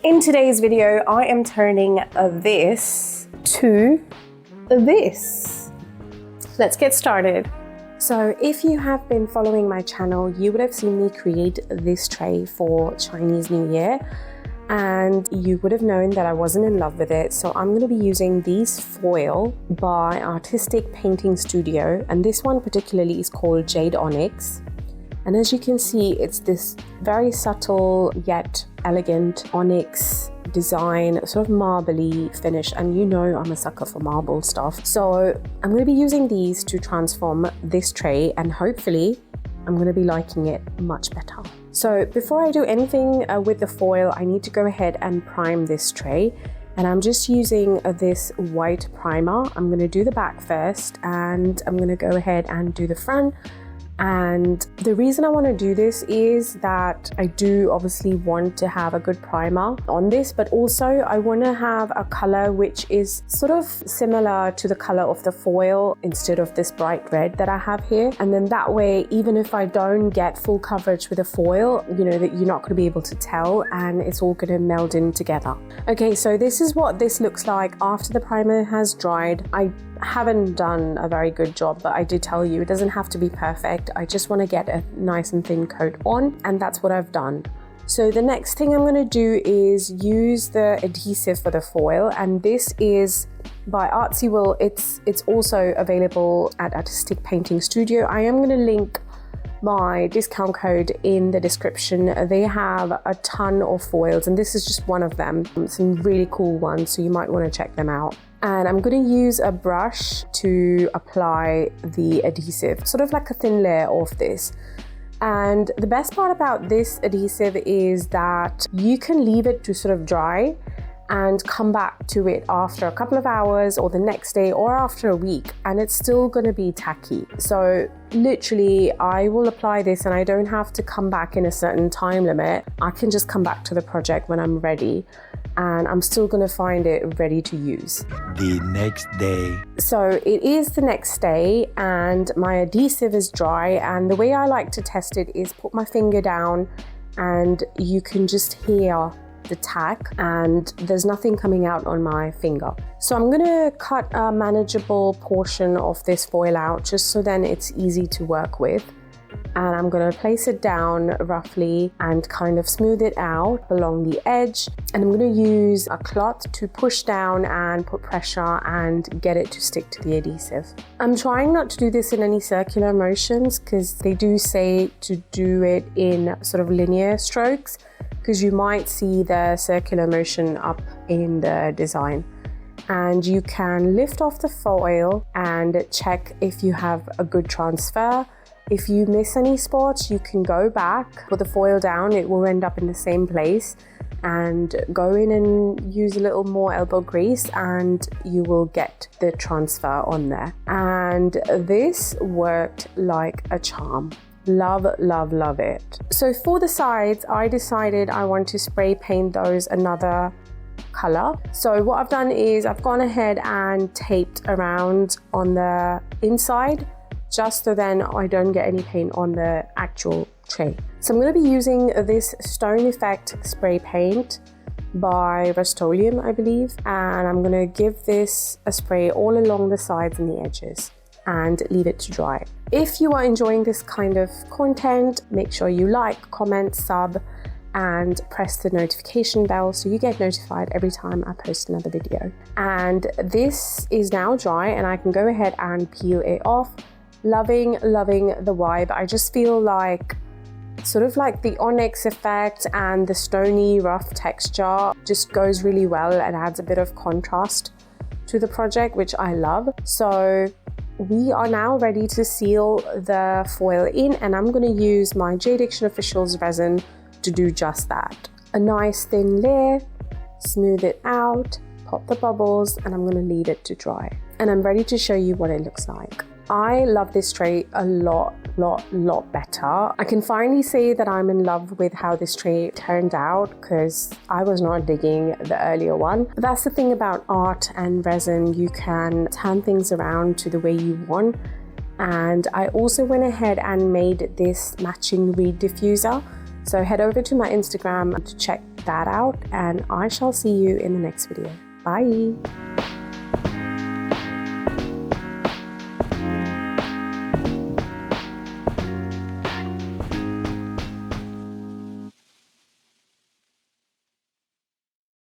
In today's video, I am turning this to this. Let's get started. So if you have been following my channel, you would have seen me create this tray for Chinese New Year, and you would have known that I wasn't in love with it. So I'm going to be using these foil by Artistic Painting Studio, and this one particularly is called Jade Onyx. And as you can see, it's this very subtle yet elegant onyx design, sort of marbly finish, and you know I'm a sucker for marble stuff. So I'm going to be using these to transform this tray, and hopefully I'm going to be liking it much better. So before I do anything with the foil, I need to go ahead and prime this tray. And I'm just using this white primer. I'm going to do the back first, and I'm going to go ahead and do the front. And the reason I want to do this is that I do obviously want to have a good primer on this, but also I want to have a color which is sort of similar to the color of the foil instead of this bright red that I have here. And then that way, even if I don't get full coverage with the foil, you know that you're not going to be able to tell, and it's all going to meld in together. Okay, so this is what this looks like after the primer has dried. I haven't done a very good job, but I did tell you it doesn't have to be perfect. I just want to get a nice and thin coat on, and that's what I've done. So the next thing I'm going to do is use the adhesive for the foil, and this is by Artsy Will. It's also available at Artistic Painting Studio. I am going to link my discount code in the description. They have a ton of foils, and this is just one of them. Some really cool ones, so you might want to check them out. And I'm going to use a brush to apply the adhesive, sort of like a thin layer of this. And the best part about this adhesive is that you can leave it to sort of dry and come back to it after a couple of hours or the next day or after a week, and it's still going to be tacky. So literally I will apply this and I don't have to come back in a certain time limit. I can just come back to the project when I'm ready, and I'm still going to find it ready to use. The next day. So it is the next day, and my adhesive is dry, and the way I like to test it is put my finger down and you can just hear the tack, and there's nothing coming out on my finger. So I'm going to cut a manageable portion of this foil out just so then it's easy to work with. And I'm going to place it down roughly and kind of smooth it out along the edge. And I'm going to use a cloth to push down and put pressure and get it to stick to the adhesive. I'm trying not to do this in any circular motions because they do say to do it in sort of linear strokes, because you might see the circular motion up in the design. And you can lift off the foil and check if you have a good transfer. If you miss any spots, you can go back, put the foil down, it will end up in the same place, and go in and use a little more elbow grease and you will get the transfer on there. And this worked like a charm. Love, love, love it. So for the sides, I decided I want to spray paint those another color. So what I've done is I've gone ahead and taped around on the inside, just so then I don't get any paint on the actual tray. So I'm going to be using this Stone Effect spray paint by Rust-Oleum, I believe, and I'm going to give this a spray all along the sides and the edges and leave it to dry. If you are enjoying this kind of content, make sure you like, comment, sub, and press the notification bell so you get notified every time I post another video. And this is now dry, and I can go ahead and peel it off. Loving the vibe. I just feel like sort of like the onyx effect and the stony rough texture just goes really well and adds a bit of contrast to the project, which I love. So we are now ready to seal the foil in, and I'm going to use my Jade Officials resin to do just that. A nice thin layer, smooth it out, pop the bubbles, and I'm going to leave it to dry. And I'm ready to show you what it looks like. I love this tray a lot better. I can finally say that I'm in love with how this tray turned out, because I was not digging the earlier one. But that's the thing about art and resin, you can turn things around to the way you want. And I also went ahead and made this matching reed diffuser. So head over to my Instagram to check that out, and I shall see you in the next video. Bye.